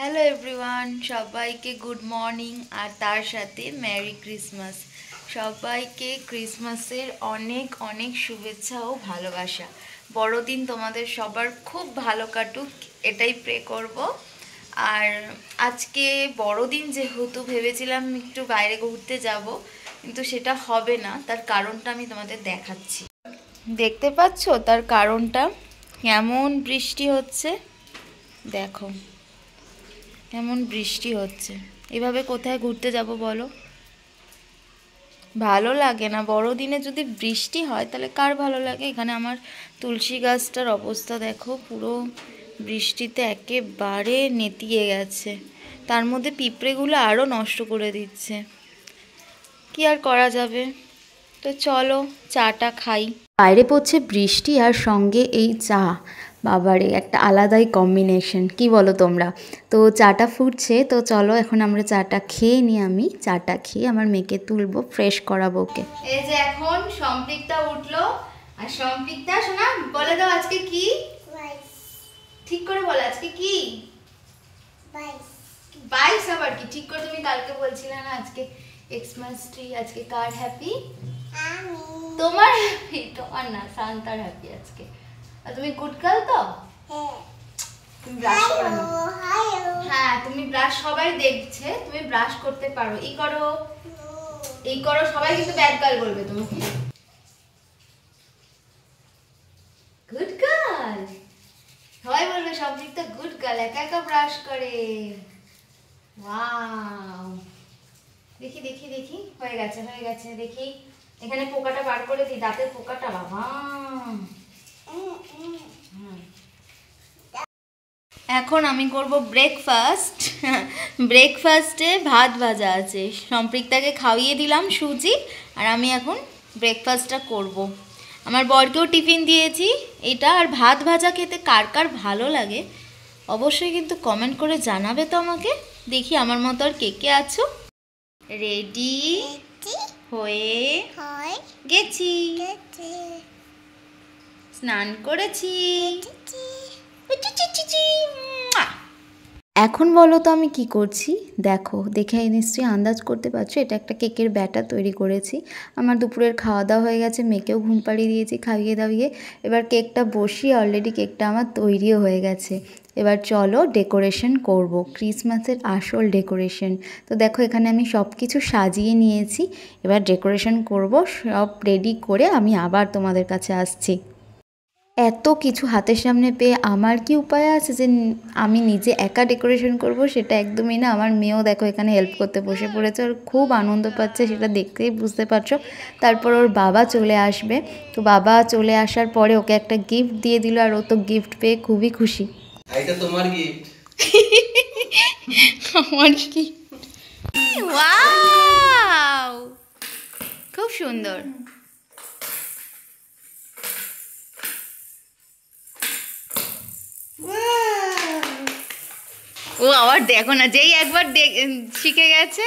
Hello everyone, সবাইকে good morning আর তার সাথে মেরি ক্রিসমাস। সবাইকে ক্রিসমাসের অনেক অনেক শুভেচ্ছা ও ভালোবাসা। বড়দিন তোমাদের সবার খুব ভালো কাটুক, এটাই প্রে করব। আর আজকে বড়দিন যেহেতু ভেবেছিলাম একটু বাইরে ঘুরতে যাব, কিন্তু সেটা হবে না। তার কারণটা আমি তোমাদের দেখাচ্ছি। দেখতে পাচ্ছ তার কারণটা? কেমন বৃষ্টি হচ্ছে দেখো, এমন বৃষ্টি হচ্ছে। এভাবে কোথায় ঘুরতে যাব বলো? ভালো লাগে না। বড়দিনে যদি বৃষ্টি হয় তাহলে কার ভালো লাগে? এখানে আমার তুলসী গাছটার অবস্থা দেখো, পুরো বৃষ্টিতে একেবারে নেতিয়ে গেছে। তার মধ্যে পিঁপড়েগুলো আরও নষ্ট করে দিচ্ছে। কি আর করা যাবে? তো চলো চাটা খাই। বাইরে পড়ছে বৃষ্টি আর সঙ্গে এই চা। বাবারে, একটা আলাদাই কম্বিনেশন, কি বলো তোমরা? তো চাটা ফুটছে, তো চলো এখন আমরা চাটা খেয়ে নিই। আমি চাটা খেয়ে আমার মেয়েকে তুলবো, ফ্রেশ করাবো ওকে। এই যে এখন সম্পৃক্তা উঠলো। আর সম্পৃক্তা শোনা, বলে দাও আজকে কি? ঠিক করে বলো আজকে কি? 22 আবার কি? ঠিক করে তুমি কালকে বলছিলে না আজকে এক্সমাস ট্রি, আজকে কার হ্যাপি? তোমার হ্যাপি, তোমার না, শান্তার হ্যাপি আজকে। আর তুমি গুড গার্ল তো? তুমি ব্রাশ করো না? হ্যাঁ, তুমি ব্রাশ, সবাই দেখছে তুমি ব্রাশ করতে পারো। এই করো, এই করো, সবাই কিন্তু ব্যাড গার্ল বলবে তোমাকে। গুড গার্ল সবাই বলবে, সম্পৃক্তা গুড গার্ল, একা একা ব্রাশ করে। ওয়াও, দেখি দেখি দেখি, হয়ে গেছে হয়ে গেছে। দেখি এখানে পোকাটা বার করে দিই, দাঁতের পোকাটা। বাবা, এখন আমি করব ব্রেকফাস্ট। ব্রেকফাস্টে ভাত ভাজা আছে, সম্পৃক্তাকে খাইয়ে দিলাম সুজি, আর আমি এখন ব্রেকফাস্টটা করব। আমার বরকেও টিফিন দিয়েছি এটা। আর ভাত ভাজা খেতে কার কার ভালো লাগে অবশ্যই কিন্তু কমেন্ট করে জানাবে তো আমাকে। দেখি আমার মতো আর কে কে আছো। রেডি হয়ে গেছি, স্নান করেছি। এখন বলো তো আমি কি করছি? দেখো, দেখে নিশ্চয়ই আন্দাজ করতে পারছো, এটা একটা কেকের ব্যাটার তৈরি করেছি। আমার দুপুরের খাওয়া দাওয়া হয়ে গেছে, মেয়েকেও ঘুম পাড়িয়ে দিয়েছি খাইয়ে দাইয়ে। এবার কেকটা বসিয়ে অলরেডি কেকটা আমার তৈরিও হয়ে গেছে। এবার চলো ডেকোরেশন করব, ক্রিসমাসের আসল ডেকোরেশন। তো দেখো এখানে আমি সব কিছু সাজিয়ে নিয়েছি, এবার ডেকোরেশন করব। সব রেডি করে আমি আবার তোমাদের কাছে আসছি। এত কিছু হাতের সামনে পেয়ে আমার কি উপায় আছে যে আমি নিজে একা ডেকোরেশন করব? সেটা একদমই না। আমার মেয়েও দেখো এখানে হেল্প করতে বসে পড়েছে, ওর খুব আনন্দ পাচ্ছে, সেটা দেখতেই বুঝতে পারছো। তারপর ওর বাবা চলে আসবে, তো বাবা চলে আসার পরে ওকে একটা গিফট দিয়ে দিল, আর ও তো গিফট পেয়ে খুবই খুশি। এটা তোমার গিফট। আমার কি? ওয়াও, খুব সুন্দর। ও আবার দেখো না, যেই একবার শিখে গেছে।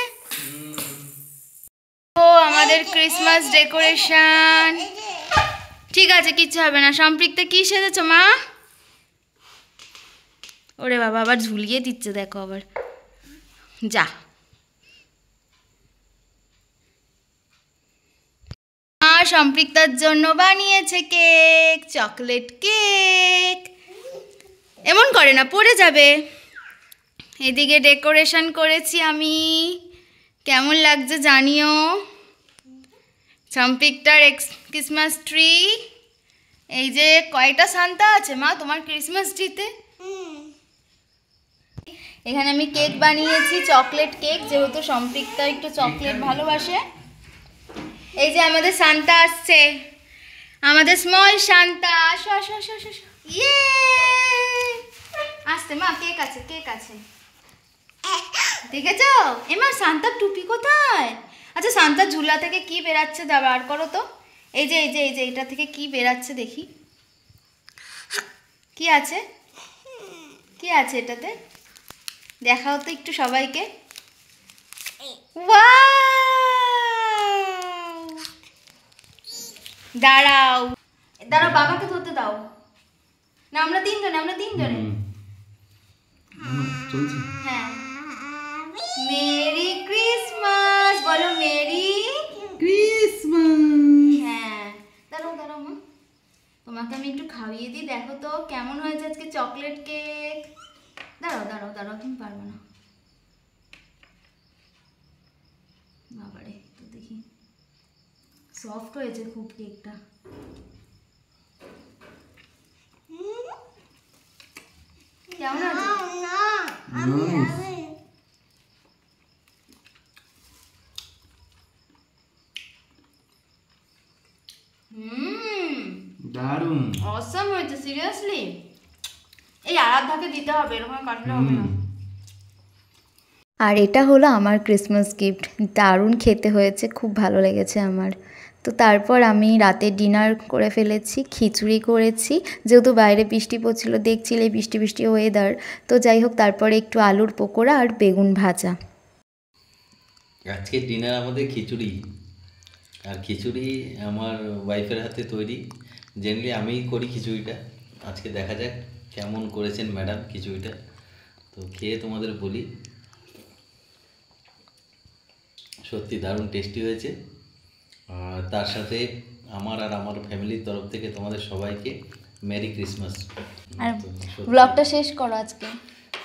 ও আমাদের ক্রিসমাস ডেকোরেশন ঠিক আছে, কিচ্ছু হবে না। সম্পৃক্তা কি সেজেছো মা? ওরে বাবা, আবার ঝুলিয়ে দিচ্ছে দেখো আবার। যা, মা সম্পৃক্তার জন্য বানিয়েছে কেক, চকলেট কেক। এমন করে না, পড়ে যাবে। এদিকে ডেকোরেশন করেছি আমি, কেমন লাগছে জানিও। সম্পৃক্তার ক্রিসমাস ট্রি। এই যে কয়টা সান্তা আছে মা তোমার ক্রিসমাস ট্রিতে? এখানে আমি কেক বানিয়েছি, চকলেট কেক, যেহেতু সম্পৃক্তা একটু চকলেট ভালোবাসে। এই যে আমাদের সান্তা আসছে, আমাদের স্মল সান্তা। আসো আসো আসো আসো, ইয়ে আসতে মা, কেক আছে কেক আছে, দেখেছো? এমা সান্তার টুপি কোথায়? আচ্ছা, সান্তার ঝুলা থেকে কি বেরাচ্ছে, যা বার করো তো। এই যে এই যে এই যে এটা থেকে কি বেরাচ্ছে দেখি, কি আছে? কি আছে এটাতে? দেখাও তো একটু সবাইকে। দাঁড়াও দাঁড়াও, বাবাকে ধরতে দাও না। আমরা তিনজনে চলছে। হ্যাঁ, মেরি ক্রিসমাস বলো, মেরি ক্রিসমাস। হ্যাঁ। দাঁড়াও দাঁড়াও মা, তোমাকে আমি একটু খাইয়ে দিই, দেখো তো কেমন হয়েছে আজকে চকলেট কেক। দাঁড়াও দাঁড়াও দাঁড়াও, তুমি পারবে না। বাবারে, তো দেখি সফট হয়েছে খুব কেকটা। কেমন আছে? নাইস। দারুণ। অসাম হয়েছে সিরিয়াসলি। এই আরাধ্যাকে দিতে হবে, এরকম কাটলে হবে না। আর এটা হলো আমার ক্রিসমাস গিফট, দারুণ খেতে হয়েছে, খুব ভালো লেগেছে আমার। তো তারপর আমি রাতে ডিনার করে ফেলেছি, খিচুড়ি করেছি, যেহেতু বাইরে বৃষ্টি পড়ছিল, দেখছিলে বৃষ্টি বৃষ্টি ওয়েদার। তো যাই হোক, তারপরে একটু আলুর পকোড়া আর বেগুন ভাজা। আজকে ডিনার আমাদের খিচুড়ি, আর খিচুড়ি আমার ওয়াইফের হাতে তৈরি। জেনারেলি আমিই করি খিচুড়িটা, আজকে দেখা যাক কেমন করেছেন ম্যাডাম খিচুড়িটা। তো খেয়ে তোমাদের বলি, সত্যি দারুণ টেস্টি হয়েছে। আর তার সাথে আমার আর আমার ফ্যামিলির তরফ থেকে তোমাদের সবাইকে মেরি ক্রিসমাস। আর তো সত্যি- ব্লগটা শেষ করো আজকে।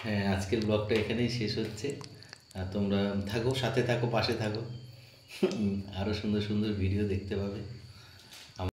হ্যাঁ, আজকের ব্লগটা এখানেই শেষ হচ্ছে। আর তোমরা থাকো, সাথে থাকো, পাশে থাকো, আরও সুন্দর সুন্দর ভিডিও দেখতে পাবে।